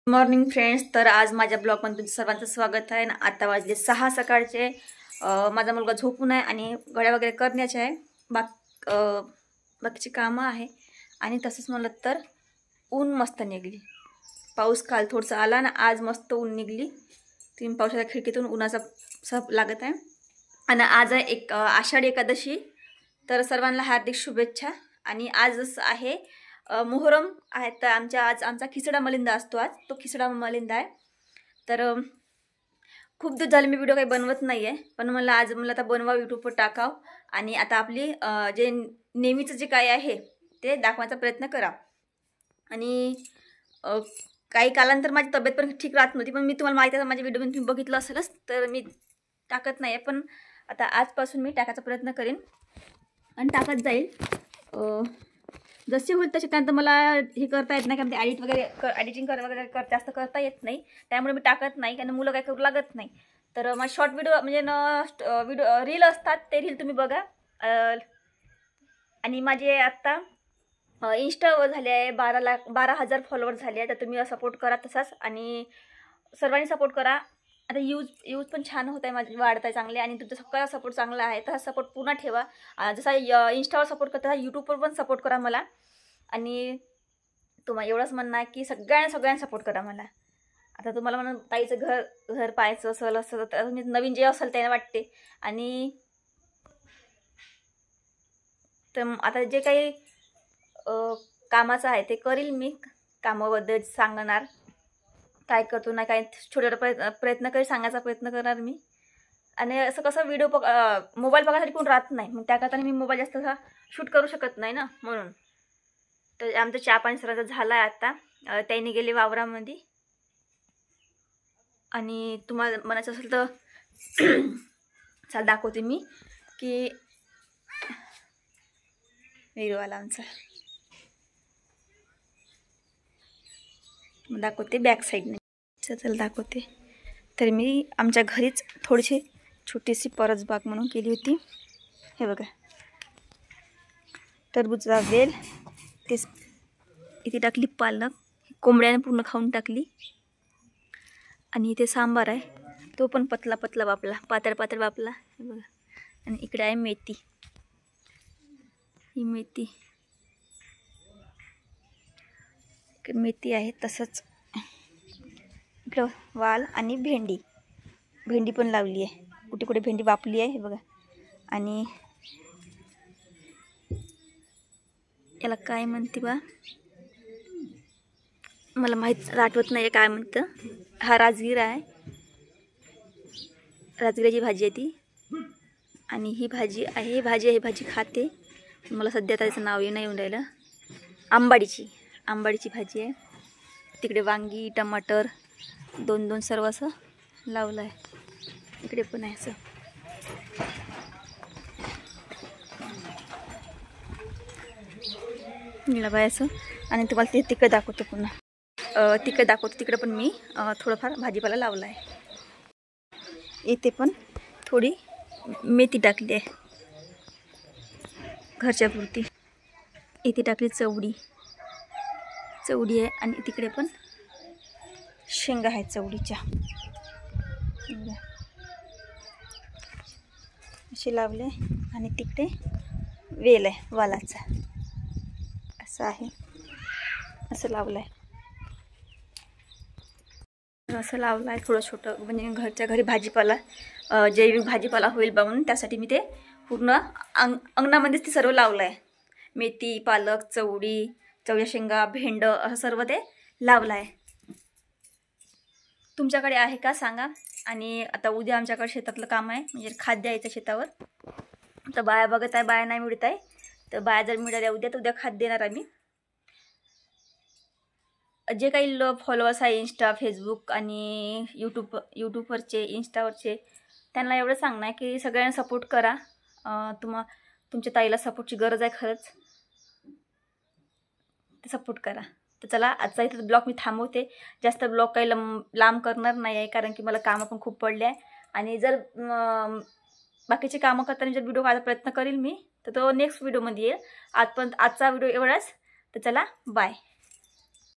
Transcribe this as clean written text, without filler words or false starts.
Morning friends, तर आज माझ्या ब्लॉगमध्ये तुमचं सर्वांचं स्वागत आहे. आता वाजले 6 सकाळचे. माझा मुलगा झोपून आहे आणि घड्या वगैरे करण्याचे आहे. बाकीची कामं आहे. आणि तसंच म्हणलं तर ऊन मस्त निघली. पाऊस काल थोडंसं आला ना, आज मस्त ऊन निघली. तुम्ही पावसाच्या खिडकीतून उन्हाचा सप लागत आहे. आणि आज आहे आषाढी एकादशी. तर सर्वांना हार्दिक शुभेच्छा. आणि आजच आहे मोहरम आहे. तर आमचा खिचडा मलिंदा असतो. आज तो खिचडा मलिंदा आहे. तर खूप दिवस झाले मी व्हिडिओ काही बनवत नाही आहे, पण मला आता बनवा, यूट्यूबवर टाकाव आणि आता आपली जे नेहमीचं जे काय आहे ते दाखवायचा प्रयत्न करा. आणि काही कालानंतर माझी तब्येत पण ठीक राहत नव्हती, पण मी तुम्हाला माहिती आहे, माझ्या व्हिडिओमध्ये तुम्ही बघितलं असेलच, तर मी टाकत नाही आहे. पण आता आजपासून मी टाकायचा प्रयत्न करेन आणि टाकत जाईल. जसे होईल तसे. त्यानंतर मला हे करता येत नाही, कारण ते एडिटिंग वगैरे जास्त करता येत नाही. त्यामुळे मी टाकत नाही, कारण मुलं काही करू लागत नाही. तर माझे शॉर्ट व्हिडिओ म्हणजे रील असतात, ते रील तुम्ही बघा. आणि माझे आत्ता इंस्टावर झाले आहे 12,000 फॉलोअर्स झाले आहे. तर तुम्ही सपोर्ट करा तसाच, आणि सर्वांनी सपोर्ट करा. आता यूज पण छान होत आहे, माझे वाढत आहे चांगले. आणि तुमचा सगळा सपोर्ट चांगला आहे, तर सपोर्ट पूर्ण ठेवा. जसा इंस्टावर सपोर्ट करता, यूट्यूबवर पण सपोर्ट करा मला. आणि तुम्हाला एवढंच म्हणणं आहे की सगळ्यांना सपोर्ट करा मला. आता तुम्हाला म्हणून ताईचं घर पाहायचं असेल असं, तर तुम्ही नवीन जे असेल त्याने वाटते. आणि तर आता जे काही कामाचं आहे ते करील मी. कामाबद्दल सांगणार, काय करतो ना काय छोटे प्रयत्न करी सांगायचा प्रयत्न करणार मी. आणि असं कसं व्हिडिओ मोबाईल बघायसाठी कोण राहत नाही, मग त्याकरता मी मोबाईल जास्त असा शूट करू शकत नाही ना, म्हणून. तर आमचं चहा पाणी सरांचा झाला आहे आता. त्यांनी गेले वावरामध्ये. आणि तुम्हाला म्हणायचं असेल तर चाल दाखवते मी की व्हिडिओवाला आमचा दाखवते बॅक साईडने. चल दाखवते. तर मी आमच्या घरीच थोडीशी छोटीशी परसबाग म्हणून केली होती. हे बघा, टरबूजचा वेल, ते इथे टाकली पालक, कोंबड्याने पूर्ण खाऊन टाकली. आणि इथे सांबार आहे, तो पण पतला पतला वापला, पातळ वापला. हे बघा. आणि इकडे आहे मेथी. ही मेथी आहे. तसंच इकडं वाल आणि भेंडी पण लावली आहे. कुठे भेंडी वापली आहे, हे बघा. आणि याला काय म्हणते बा, मला आठवत नाही काय म्हणतं. हा राजगिरा आहे, राजगिराची भाजी आहे ती. आणि ही भाजी खाते. मला सध्या त्याचं नाव नाही येऊन राहिलं. आंबाडीची भाजी आहे. तिकडे वांगी, टमाटर दोन सर्व असं लावलं आहे. इकडे पण आहे असं. असं. आणि तुम्हाला ते तिकडे दाखवतो पुन्हा. तिकडे पण मी थोडंफार भाजीपाला लावला आहे. इथे पण थोडी मेथी टाकली आहे घरच्या पुरती. इथे टाकली चवडी आहे. आणि तिकडे पण शेंगा आहेत चवडीच्या, असे लावले. आणि तिकडे वेल आहे वालाचा, असं आहे. असं लावलं आहे थोडं छोटं, म्हणजे घरच्या घरी भाजीपाला, जैविक भाजीपाला होईल म्हणून. त्यासाठी मी ते पूर्ण अंगणामध्येच ते सर्व लावलं आहे. मेथी, पालक, चवळ्या शेंगा, भेंड असं सर्व ते लावलं आहे. तुमच्याकडे आहे का सांगा. आणि आता उद्या आमच्याकडे शेतातलं काम आहे, म्हणजे खाद्य आहे त्या शेतावर. तर बाया बघत आहे, बाया नाही मिळत आहे. तर बाया जर मिळाल्या उद्या खाद्य देणार आम्ही. जे काही फॉलोअर्स आहे इंस्टा, फेसबुक आणि यूट्यूबवरचे, इंस्टावरचे, त्यांना एवढं सांगणं आहे की सगळ्यांना सपोर्ट करा. तुमच्या ताईला सपोर्टची गरज आहे खरंच, ते सपोर्ट करा. तर चला, आजचा इथं ब्लॉग मी थांबवते. जास्त ब्लॉग काही लांब करणार नाही आहे, कारण की मला कामं पण खूप पडले आहे. आणि जर बाकीचे कामं करताना जर व्हिडिओ काढायचा प्रयत्न करील मी, तर तो नेक्स्ट व्हिडिओमध्ये येईल. आजचा व्हिडिओ एवढाच. तर चला, बाय.